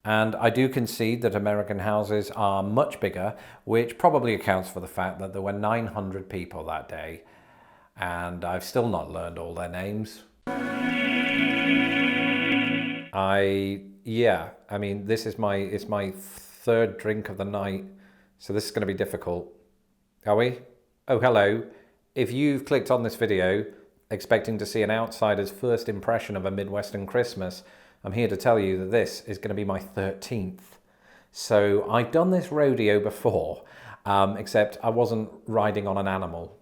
And I do concede that American houses are much bigger, which probably accounts for the fact that there were 900 people that day. And I've still not learned all their names. I mean, it's my third drink of the night, so this is going to be difficult. Are we? Oh, hello. If you've clicked on this video expecting to see an outsider's first impression of a Midwestern Christmas, I'm here to tell you that this is going to be my 13th. So I've done this rodeo before, except I wasn't riding on an animal,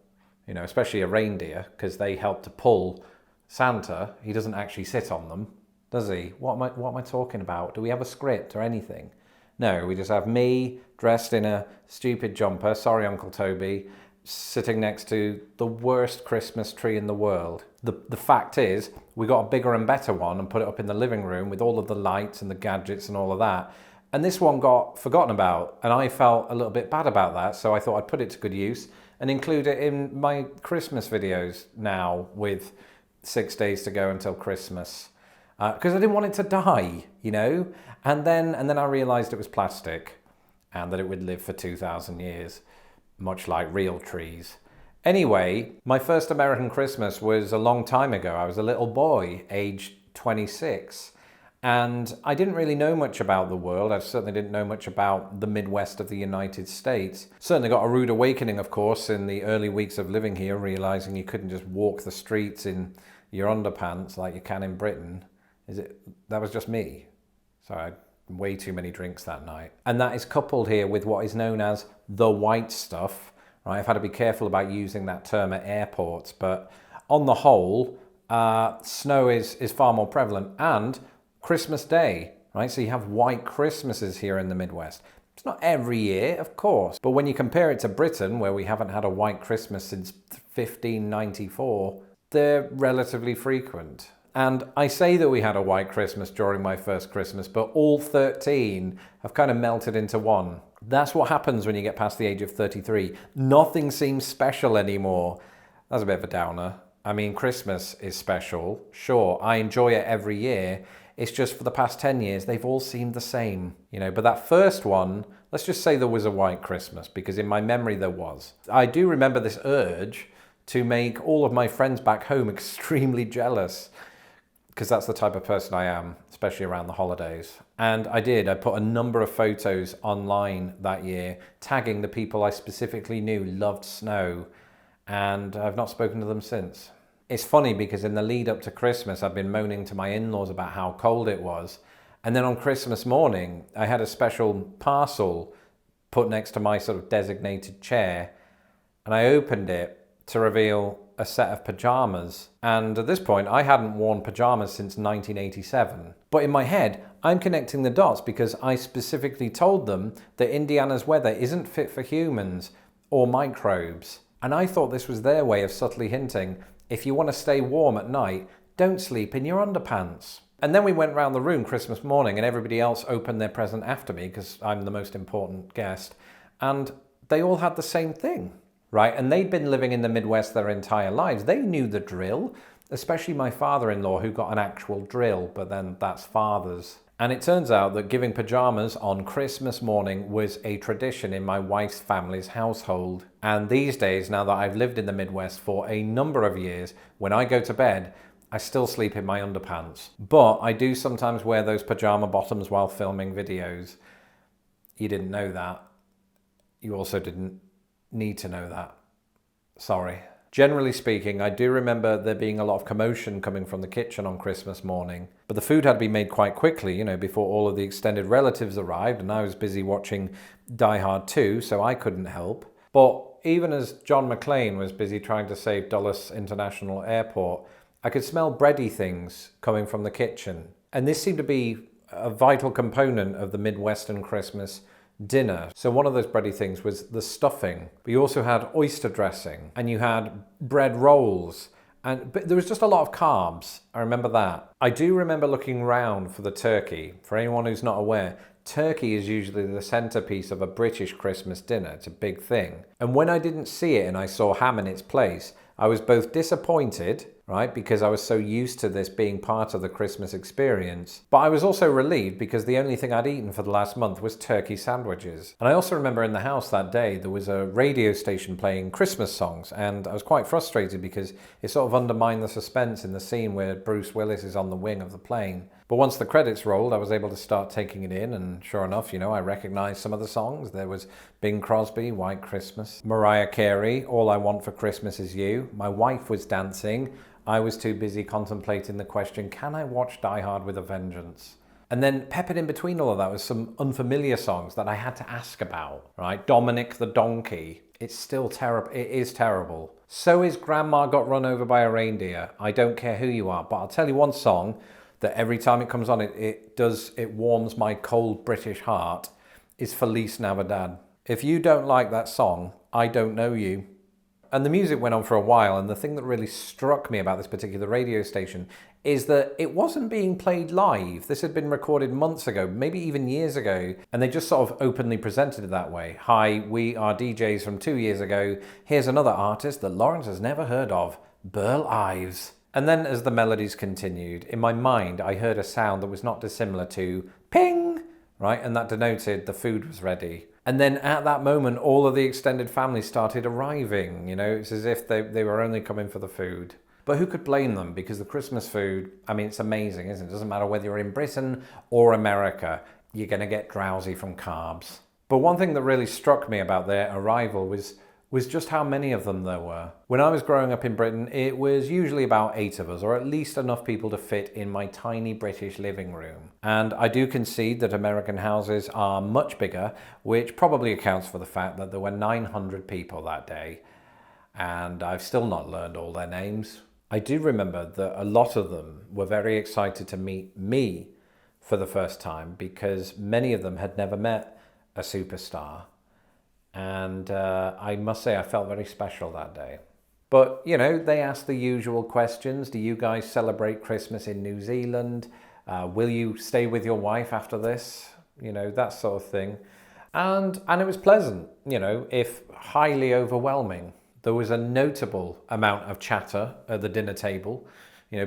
you know, especially a reindeer, because they help to pull Santa. He doesn't actually sit on them, does he? What am I talking about? Do we have a script or anything? No, we just have me dressed in a stupid jumper, sorry Uncle Toby, sitting next to the worst Christmas tree in the world. The fact is, we got a bigger and better one and put it up in the living room with all of the lights and the gadgets and all of that. And this one got forgotten about, and I felt a little bit bad about that, so I thought I'd put it to good use and include it in my Christmas videos now with 6 days to go until Christmas. Because I didn't want it to die, you know? And then I realized it was plastic and that it would live for 2,000 years, much like real trees. Anyway, my first American Christmas was a long time ago. I was a little boy, aged 26. And I didn't really know much about the world. I certainly didn't know much about the Midwest of the United States. Certainly got a rude awakening, of course, in the early weeks of living here, realizing you couldn't just walk the streets in your underpants like you can in Britain. That was just me. So I had way too many drinks that night. And that is coupled here with what is known as the white stuff. Right? I've had to be careful about using that term at airports, but on the whole, snow is far more prevalent. And Christmas Day, right? So you have white Christmases here in the Midwest. It's not every year, of course, but when you compare it to Britain, where we haven't had a white Christmas since 1594, they're relatively frequent. And I say that we had a white Christmas during my first Christmas, but all 13 have kind of melted into one. That's what happens when you get past the age of 33. Nothing seems special anymore. That's a bit of a downer. I mean, Christmas is special. Sure, I enjoy it every year. It's just for the past 10 years, they've all seemed the same, you know. But that first one, let's just say there was a white Christmas, because in my memory there was. I do remember this urge to make all of my friends back home extremely jealous, because that's the type of person I am, especially around the holidays. And I did. I put a number of photos online that year, tagging the people I specifically knew loved snow, and I've not spoken to them since. It's funny because in the lead up to Christmas, I've been moaning to my in-laws about how cold it was. And then on Christmas morning, I had a special parcel put next to my sort of designated chair, and I opened it to reveal a set of pajamas. And at this point, I hadn't worn pajamas since 1987. But in my head, I'm connecting the dots because I specifically told them that Indiana's weather isn't fit for humans or microbes. And I thought this was their way of subtly hinting, if you want to stay warm at night, don't sleep in your underpants. And then we went round the room Christmas morning and everybody else opened their present after me because I'm the most important guest. And they all had the same thing. Right, and they'd been living in the Midwest their entire lives. They knew the drill, especially my father-in-law who got an actual drill, but then that's fathers. And it turns out that giving pajamas on Christmas morning was a tradition in my wife's family's household. And these days, now that I've lived in the Midwest for a number of years, when I go to bed, I still sleep in my underpants. But I do sometimes wear those pajama bottoms while filming videos. You didn't know that. You also didn't need to know that. Sorry. Generally speaking, I do remember there being a lot of commotion coming from the kitchen on Christmas morning, but the food had to be made quite quickly, you know, before all of the extended relatives arrived, and I was busy watching Die Hard 2, so I couldn't help. But even as John McClane was busy trying to save Dulles International Airport, I could smell bready things coming from the kitchen. And this seemed to be a vital component of the Midwestern Christmas dinner. So one of those bready things was the stuffing. But you also had oyster dressing and you had bread rolls. But there was just a lot of carbs. I remember that. I do remember looking round for the turkey. For anyone who's not aware, turkey is usually the centerpiece of a British Christmas dinner. It's a big thing. And when I didn't see it and I saw ham in its place, I was both disappointed right? Because I was so used to this being part of the Christmas experience. But I was also relieved because the only thing I'd eaten for the last month was turkey sandwiches. And I also remember in the house that day, there was a radio station playing Christmas songs, and I was quite frustrated because it sort of undermined the suspense in the scene where Bruce Willis is on the wing of the plane. But once the credits rolled, I was able to start taking it in, and sure enough, I recognized some of the songs. There was Bing Crosby, White Christmas, Mariah Carey, All I Want for Christmas Is You. My wife was dancing. I was too busy contemplating the question, can I watch Die Hard with a Vengeance? And then peppered in between all of that was some unfamiliar songs that I had to ask about, right? Dominic the Donkey. It's still terrible. It is terrible. So is Grandma Got Run Over by a Reindeer. I don't care who you are, but I'll tell you one song that every time it comes on, it warms my cold British heart, is Feliz Navidad. If you don't like that song, I don't know you. And the music went on for a while, and the thing that really struck me about this particular radio station is that it wasn't being played live. This had been recorded months ago, maybe even years ago, and they just sort of openly presented it that way. Hi, we are DJs from 2 years ago. Here's another artist that Lawrence has never heard of, Burl Ives. And then as the melodies continued, in my mind, I heard a sound that was not dissimilar to ping, right? And that denoted the food was ready. And then at that moment, all of the extended family started arriving. It's as if they were only coming for the food. But who could blame them? Because the Christmas food, it's amazing, isn't it? It doesn't matter whether you're in Britain or America, you're going to get drowsy from carbs. But one thing that really struck me about their arrival was just how many of them there were. When I was growing up in Britain, it was usually about 8 of us, or at least enough people to fit in my tiny British living room. And I do concede that American houses are much bigger, which probably accounts for the fact that there were 900 people that day. And I've still not learned all their names. I do remember that a lot of them were very excited to meet me for the first time because many of them had never met a superstar. And I must say I felt very special that day. But, they asked the usual questions. Do you guys celebrate Christmas in New Zealand? Will you stay with your wife after this? That sort of thing. And it was pleasant, if highly overwhelming. There was a notable amount of chatter at the dinner table.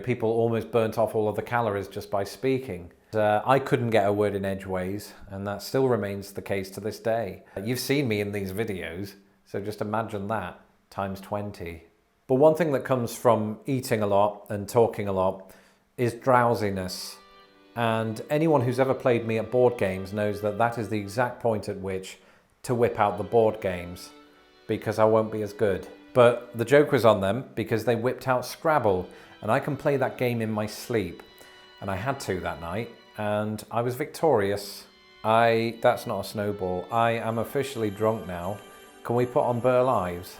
People almost burnt off all of the calories just by speaking. I couldn't get a word in edgeways, and that still remains the case to this day. You've seen me in these videos, so just imagine that times 20. But one thing that comes from eating a lot and talking a lot is drowsiness. And anyone who's ever played me at board games knows that that is the exact point at which to whip out the board games, because I won't be as good. But the joke was on them because they whipped out Scrabble, and I can play that game in my sleep. And I had to that night, and I was victorious. That's not a snowball. I am officially drunk now. Can we put on Burl Ives?